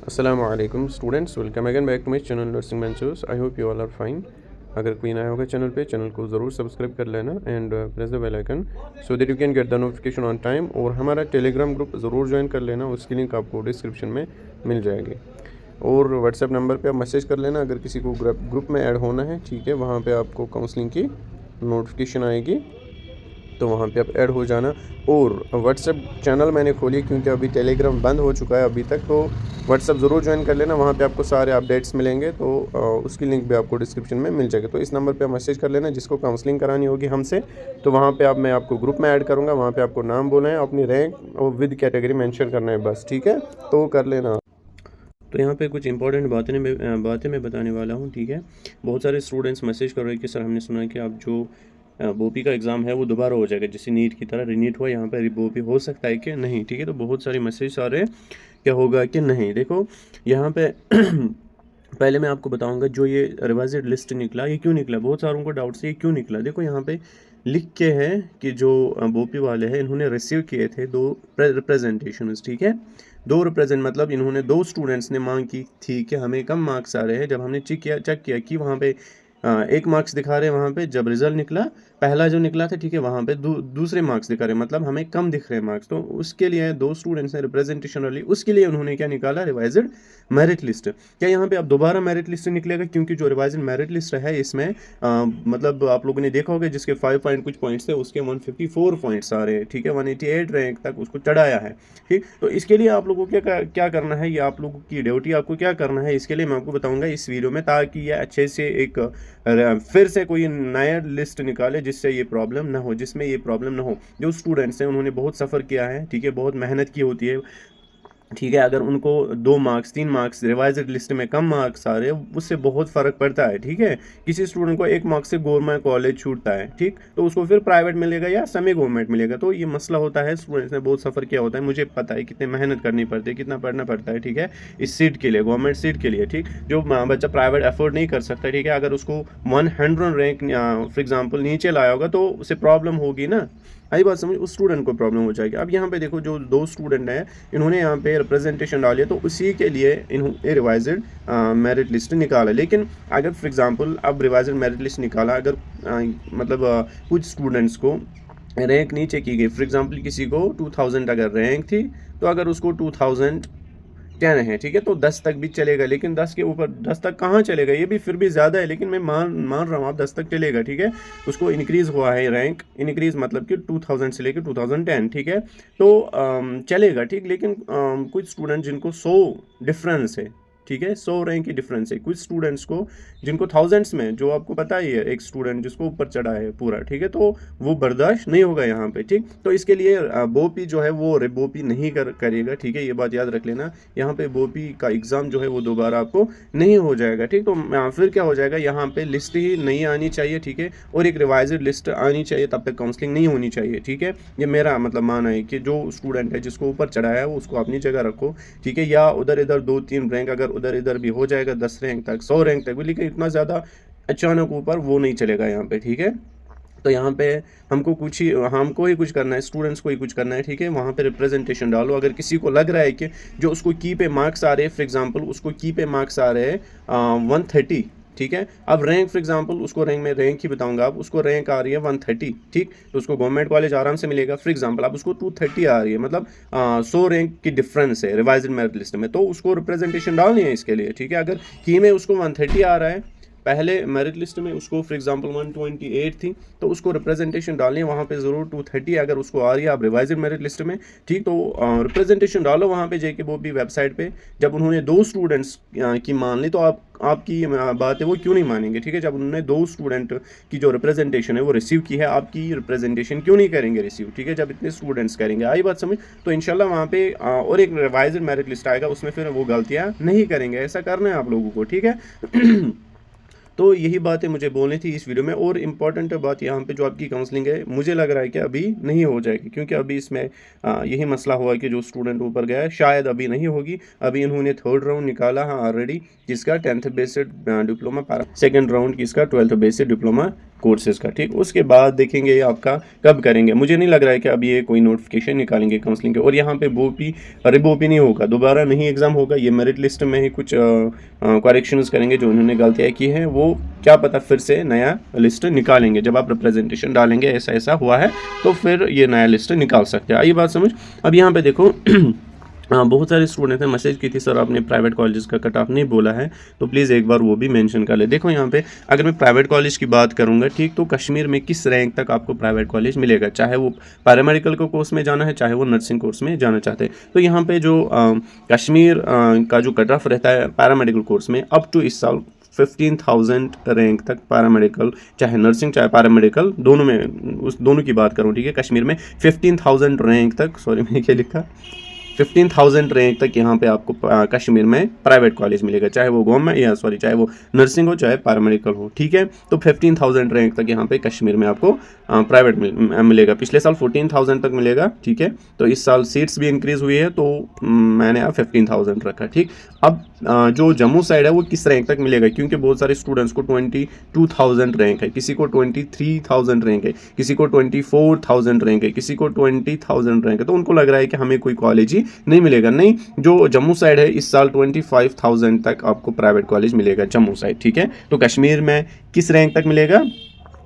अस्सलाम वालेकुम students, welcome again back to my channel Nursing Ventures. I hope you all are fine. अगर कोई नया होगा चैनल को ज़रूर सब्सक्राइब कर लेना and press the bell icon so that you can get the notification on time. और हमारा टेलीग्राम ग्रुप ज़रूर ज्वाइन कर लेना, उसकी लिंक आपको डिस्क्रिप्शन में मिल जाएगी। और व्हाट्सएप नंबर पे आप मैसेज कर लेना अगर किसी को ग्रुप में ऐड होना है, ठीक है। वहाँ पे आपको काउंसलिंग की नोटिफिकेशन आएगी तो वहाँ पे आप ऐड हो जाना। और व्हाट्सएप चैनल मैंने खोली क्योंकि अभी टेलीग्राम बंद हो चुका है अभी तक, तो व्हाट्सएप ज़रूर ज्वाइन कर लेना। वहाँ पे आपको सारे अपडेट्स मिलेंगे, तो उसकी लिंक भी आपको डिस्क्रिप्शन में मिल जाएगी। तो इस नंबर पे आप मैसेज कर लेना जिसको काउंसलिंग करानी होगी हमसे, तो वहाँ पे मैं आपको ग्रुप में ऐड करूँगा। वहाँ पे आपको नाम बोलना है, अपनी रैंक और विद कैटेगरी मेंशन करना है बस, ठीक है। तो कर लेना। तो यहाँ पे कुछ इंपॉर्टेंट बातें मैं बताने वाला हूँ, ठीक है। बहुत सारे स्टूडेंट्स मैसेज कर रहे हैं कि सर हमने सुना है कि आप जो बोपी का एग्ज़ाम है वो दोबारा हो जाएगा, जैसे नीट की तरह रीनीट हुआ, यहाँ पर बोपी हो सकता है कि नहीं, ठीक है। तो बहुत सारे मैसेज आ रहे हैं क्या होगा कि नहीं। देखो यहाँ पे पहले मैं आपको बताऊंगा जो ये रिवाइज्ड लिस्ट निकला, ये क्यों निकला। बहुत सारों को डाउट्स है ये क्यों निकला। देखो यहाँ पे लिख के है कि जो बोपी वाले हैं इन्होंने रिसीव किए थे 2 रिप्रेजेंटेशन, ठीक है। 2 रिप्रेजेंट मतलब इन्होंने 2 स्टूडेंट्स ने मांग की थी कि हमें कम मार्क्स आ रहे हैं। जब हमने चेक किया कि वहाँ पे 1 मार्क्स दिखा रहे हैं, वहाँ पे जब रिजल्ट निकला पहला जो निकला था, ठीक है, वहाँ पे दूसरे मार्क्स दिखा रहे हैं, मतलब हमें कम दिख रहे हैं मार्क्स। तो उसके लिए 2 स्टूडेंट्स ने रिप्रेजेंटेशन वाली, उसके लिए उन्होंने क्या निकाला, रिवाइज्ड मेरिट लिस्ट। क्या यहाँ पे अब दोबारा मेरिट लिस्ट निकलेगा, क्योंकि जो रिवाइज्ड मेरिट लिस्ट है इसमें मतलब आप लोगों ने देखा होगा जिसके 5 पॉइंट कुछ पॉइंट्स थे उसके 154 पॉइंट्स आ रहे हैं, ठीक है। 188 रैंक तक उसको चढ़ाया है, ठीक। तो इसके लिए आप लोगों को क्या करना है, ये आप लोगों की ड्यूटी, आपको क्या करना है इसके लिए मैं आपको बताऊंगा इस वीडियो में, ताकि ये अच्छे से एक फिर से कोई नया लिस्ट निकाले जिससे ये प्रॉब्लम ना हो, जिसमें ये प्रॉब्लम ना हो। जो स्टूडेंट्स हैं उन्होंने बहुत सफ़र किया है, ठीक है, बहुत मेहनत की होती है, ठीक है। अगर उनको 2 मार्क्स 3 मार्क्स रिवाइज्ड लिस्ट में कम मार्क्स आ रहे हैं उससे बहुत फ़र्क पड़ता है, ठीक है। किसी स्टूडेंट को 1 मार्क्स से गवर्नमेंट कॉलेज छूटता है, ठीक, तो उसको फिर प्राइवेट मिलेगा या सेमी गवर्नमेंट मिलेगा। तो ये मसला होता है, स्टूडेंट्स ने बहुत सफ़र किया होता है, मुझे पता है कितनी मेहनत करनी पड़ती है, कितना पढ़ना पड़ता है, ठीक है, इस सीट के लिए, गवर्नमेंट सीट के लिए, ठीक। जो बच्चा प्राइवेट अफोर्ड नहीं कर सकता, ठीक है, अगर उसको 100 रैंक फॉर एग्जाम्पल नीचे लाया होगा तो उसे प्रॉब्लम होगी ना, आई बात समझ, उस स्टूडेंट को प्रॉब्लम हो जाएगी। अब यहाँ पे देखो जो 2 स्टूडेंट हैं इन्होंने यहाँ पे रिप्रेजेंटेशन डाली है, तो उसी के लिए इन्होंने रिवाइज्ड मेरिट लिस्ट निकाला। लेकिन अगर फॉर एग्जांपल अब रिवाइज्ड मेरिट लिस्ट निकाला, अगर मतलब कुछ स्टूडेंट्स को रैंक नीचे की गई, फॉर एग्जांपल किसी को 2000 अगर रैंक थी तो अगर उसको 2010 है, ठीक है, तो 10 तक भी चलेगा। लेकिन 10 के ऊपर 10 तक कहाँ चलेगा, ये भी फिर भी ज़्यादा है, लेकिन मैं मान रहा हूँ आप 10 तक चलेगा, ठीक है। उसको इंक्रीज़ हुआ है रैंक, इंक्रीज़ मतलब कि 2000 से लेकर 2010, ठीक है, तो चलेगा, ठीक। लेकिन कुछ स्टूडेंट जिनको 100 डिफरेंस है, ठीक है, 100 रैंक की डिफरेंस है, कुछ स्टूडेंट्स को जिनको थाउजेंड्स में, जो आपको पता ही है, एक स्टूडेंट जिसको ऊपर चढ़ा है पूरा, ठीक है, तो वो बर्दाश्त नहीं होगा यहाँ पे, ठीक। तो इसके लिए बोपी जो है वो रिबोपी नहीं करेगा, ठीक है, ये बात याद रख लेना। यहाँ पे बोपी का एग्ज़ाम जो है वो दोबारा आपको नहीं हो जाएगा, ठीक। तो फिर क्या हो जाएगा, यहाँ पे लिस्ट ही नहीं आनी चाहिए, ठीक है, और एक रिवाइज्ड लिस्ट आनी चाहिए, तब तक काउंसलिंग नहीं होनी चाहिए, ठीक है। ये मेरा मतलब मानना है कि जो स्टूडेंट है जिसको ऊपर चढ़ाया है वो उसको अपनी जगह रखो, ठीक है, या उधर इधर 2-3 रैंक अगर उधर भी हो जाएगा, 10 रैंक तक 100 रैंक तक भी, लेकिन इतना ज़्यादा अचानक ऊपर वो नहीं चलेगा यहाँ पे, ठीक है। तो यहाँ पे हमको ही कुछ करना है, स्टूडेंट्स को ही कुछ करना है, ठीक है। वहाँ पे रिप्रेजेंटेशन डालो। अगर किसी को लग रहा है कि जो उसको की पे मार्क्स आ रहे हैं, फॉर एग्जांपल उसको की पे मार्क्स आ रहे हैं 130, ठीक है, अब रैंक फॉर एग्जांपल उसको रैंक ही बताऊंगा, अब उसको रैंक आ रही है 130, ठीक, तो उसको गवर्नमेंट कॉलेज आराम से मिलेगा। फॉर एग्जांपल अब उसको 230 आ रही है, मतलब 100 रैंक की डिफरेंस है रिवाइज्ड मेरिट लिस्ट में, तो उसको रिप्रेजेंटेशन डालनी है इसके लिए, ठीक है। अगर की में उसको 130 आ रहा है, पहले मेरिट लिस्ट में उसको फॉर एग्जांपल 128 थी, तो उसको रिप्रेजेंटेशन डालनी है वहाँ पे ज़रूर 230 अगर उसको आ रही है आप रिवाइज्ड मेरिट लिस्ट में, ठीक। तो रिप्रेजेंटेशन डालो वहाँ पे जाके, वो भी वेबसाइट पे। जब उन्होंने 2 स्टूडेंट्स की मान ली तो आपकी बात है वो क्यों नहीं मानेंगे, ठीक है। जब उन्होंने 2 स्टूडेंट की जो रिप्रेजेंटेशन है वो रिसीव की है, आपकी रिप्रेजेंटेशन क्यों नहीं करेंगे रिसीव, ठीक है, जब इतने स्टूडेंट्स करेंगे, आई बात समझ। तो इंशाल्लाह वहाँ पे और एक रिवाइज्ड मेरिट लिस्ट आएगा, उसमें फिर वो गलतियाँ नहीं करेंगे, ऐसा करना है आप लोगों को, ठीक है। तो यही बातें मुझे बोलनी थी इस वीडियो में। और इम्पॉर्टेंट बात यहाँ पे जो आपकी काउंसलिंग है, मुझे लग रहा है कि अभी नहीं हो जाएगी, क्योंकि अभी इसमें यही मसला हुआ कि जो स्टूडेंट ऊपर गया है शायद अभी नहीं होगी। अभी इन्होंने 3rd राउंड निकाला है ऑलरेडी, जिसका 10th based diploma, 2nd round किसका 12th बेस्ड डिप्लोमा कोर्सेज का, ठीक। उसके बाद देखेंगे ये आपका कब करेंगे। मुझे नहीं लग रहा है कि अभी ये कोई नोटिफिकेशन निकालेंगे काउंसलिंग के। और यहाँ पे बोपी रिबोपी नहीं होगा, दोबारा नहीं एग्जाम होगा, ये मेरिट लिस्ट में ही कुछ करेक्शंस करेंगे जो उन्होंने गलतियाँ की हैं, वो क्या पता फिर से नया लिस्ट निकालेंगे। जब आप रिप्रेजेंटेशन डालेंगे ऐसा ऐसा हुआ है तो फिर ये नया लिस्ट निकाल सकते हैं। आई बात समझ। अब यहाँ पे देखो बहुत सारे स्टूडेंट ने मैसेज की थी, सर आपने प्राइवेट कॉलेज का कट ऑफ नहीं बोला है, तो प्लीज़ एक बार वो भी मेंशन कर ले। देखो यहाँ पे अगर मैं प्राइवेट कॉलेज की बात करूँगा, ठीक, तो कश्मीर में किस रैंक तक आपको प्राइवेट कॉलेज मिलेगा, चाहे वो पैरामेडिकल को कोर्स में जाना है, चाहे वो नर्सिंग कोर्स में जाना चाहते हैं। तो यहाँ पे जो कश्मीर का जो कट ऑफ रहता है पैरामेडिकल कोर्स में, अप टू इस साल 15,000 रैंक तक पैरामेडिकल, चाहे नर्सिंग चाहे पैरामेडिकल, दोनों में, उस दोनों की बात करूँ, ठीक है। कश्मीर में 15,000 रैंक तक, सॉरी मैंने क्या लिखा, 15,000 रैंक तक यहाँ पे आपको कश्मीर में प्राइवेट कॉलेज मिलेगा, चाहे वो गवर्नमेंट या सॉरी चाहे वो नर्सिंग हो चाहे पैरामेडिकल हो, ठीक है। तो 15,000 रैंक तक यहाँ पे कश्मीर में आपको प्राइवेट मिलेगा। पिछले साल 14,000 तक मिलेगा, ठीक है। तो इस साल सीट्स भी इंक्रीज़ हुई है, तो मैंने अब 15,000 रखा, ठीक। अब जो जम्मू साइड है वो किस रैंक तक मिलेगा, क्योंकि बहुत सारे स्टूडेंट्स को 22,000 रैंक है, किसी को 23,000 रैंक है, किसी को 24,000 रैंक है, किसी को 20,000 रैंक है, तो उनको लग रहा है कि हमें कोई कॉलेज ही नहीं मिलेगा। नहीं, जो जम्मू साइड है इस साल 25,000 तक आपको प्राइवेट कॉलेज मिलेगा जम्मू साइड, ठीक है। तो कश्मीर में किस रैंक तक मिलेगा,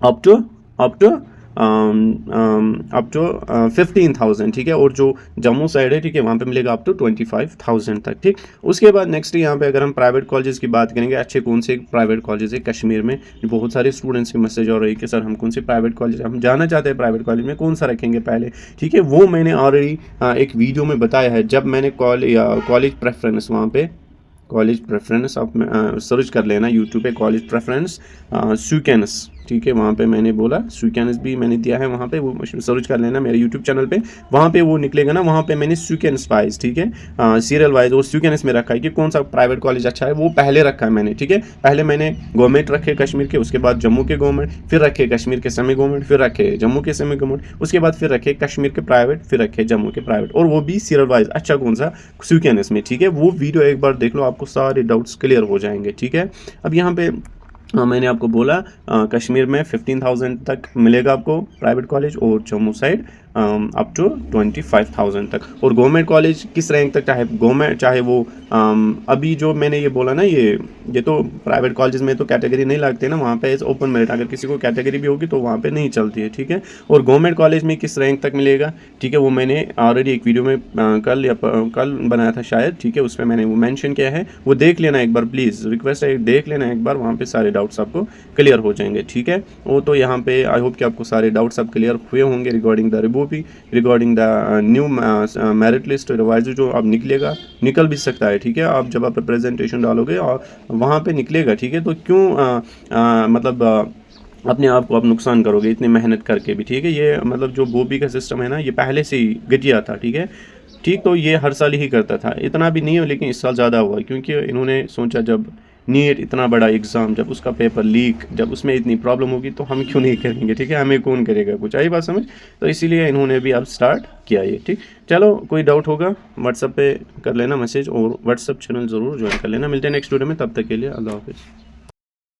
अप टू 15,000, ठीक है। और जो जम्मू साइड है, ठीक है, वहाँ पे मिलेगा अप टू 25,000 तक, ठीक। उसके बाद नेक्स्ट यहाँ पे अगर हम प्राइवेट कॉलेजेस की बात करेंगे, अच्छे कौन से प्राइवेट कॉलेज है कश्मीर में, बहुत सारे स्टूडेंट्स के मैसेज आ रहे हैं कि सर हम कौन से प्राइवेट कॉलेज, हम जाना चाहते हैं प्राइवेट कॉलेज में, कौन सा रखेंगे पहले, ठीक है। वो मैंने ऑलरेडी एक वीडियो में बताया है। जब मैंने कॉलेज प्रेफरेंस, वहाँ पे कॉलेज प्रेफरेंस आप सर्च कर लेना यूट्यूब पे, कॉलेज प्रेफरेंस स्यूकेनस, ठीक है। वहाँ पे मैंने बोला स्यूकेनस भी मैंने दिया है, वहाँ पे वो सर्च कर लेना मेरे यूट्यूब चैनल पे, वहाँ पे वो निकलेगा ना। वहाँ पे मैंने स्यूकेनस वाइज, ठीक है, सीरियल वाइज और स्यूकेनस में रखा है कि कौन सा प्राइवेट कॉलेज अच्छा है, वो पहले रखा है मैंने, ठीक है। पहले मैंने गवर्नमेंट रखे कश्मीर के, उसके बाद जम्मू के गवर्नमेंट, फिर रखे कश्मीर के सेमी गवर्नमेंट, फिर रखे जम्मू के सेमी गवर्नमेंट, उसके बाद फिर रखे कश्मीर के प्राइवेट, फिर रखे जम्मू के प्राइवेट, और वो भी सीरियल वाइज अच्छा कौन सा स्यूकेनस में, ठीक है। वो वीडियो एक बार देख लो, आपको सारे डाउट्स क्लियर हो जाएंगे, ठीक है। अब यहाँ पे मैंने आपको बोला कश्मीर में 15,000 तक मिलेगा आपको प्राइवेट कॉलेज, और जम्मू साइड अप टू 25,000 तक। और गवर्नमेंट कॉलेज किस रैंक तक, चाहे गवर्नमेंट चाहे वो अभी जो मैंने ये बोला ना, ये तो प्राइवेट कॉलेज में तो कैटेगरी नहीं लगती ना, वहाँ पे ओपन मेरिट, अगर किसी को कैटेगरी भी होगी तो वहाँ पे नहीं चलती है, ठीक है। और गवर्नमेंट कॉलेज में किस रैंक तक मिलेगा, ठीक है, वो मैंने ऑलरेडी एक वीडियो में कल बनाया था शायद, ठीक है, उसमें मैंने वो मेंशन किया है, वो देख लेना एक बार, प्लीज़ रिक्वेस्ट है, देख लेना एक बार, वहाँ पे सारे डाउट्स आपको क्लियर हो जाएंगे, ठीक है। वो तो यहाँ पे आई होप कि आपको सारे डाउट्स अब क्लियर हुए होंगे रिगार्डिंग द रिबोपी, regarding the new merit list revise जो अब निकल भी सकता है, ठीक है। आप जब आप प्रेजेंटेशन डालोगे और वहाँ पे निकलेगा, ठीक है, तो क्यों मतलब अपने आप को आप नुकसान करोगे इतनी मेहनत करके भी, ठीक है। ये मतलब जो बोबी का सिस्टम है ना, ये पहले से ही घटिया था, ठीक है, ठीक। तो ये हर साल ही करता था, इतना भी नहीं हो, लेकिन इस साल ज़्यादा हुआ, क्योंकि इन्होंने सोचा जब नीट इतना बड़ा एग्ज़ाम, जब उसका पेपर लीक, जब उसमें इतनी प्रॉब्लम होगी तो हम क्यों नहीं करेंगे, ठीक है, हमें कौन करेगा कुछ, आई बात समझ। तो इसीलिए इन्होंने भी अब स्टार्ट किया ये, ठीक। चलो, कोई डाउट होगा व्हाट्सएप पे कर लेना मैसेज, और व्हाट्सएप चैनल ज़रूर ज्वाइन कर लेना। मिलते हैं नेक्स्ट वीडियो में, तब तक के लिए अल्लाह हाफिज़।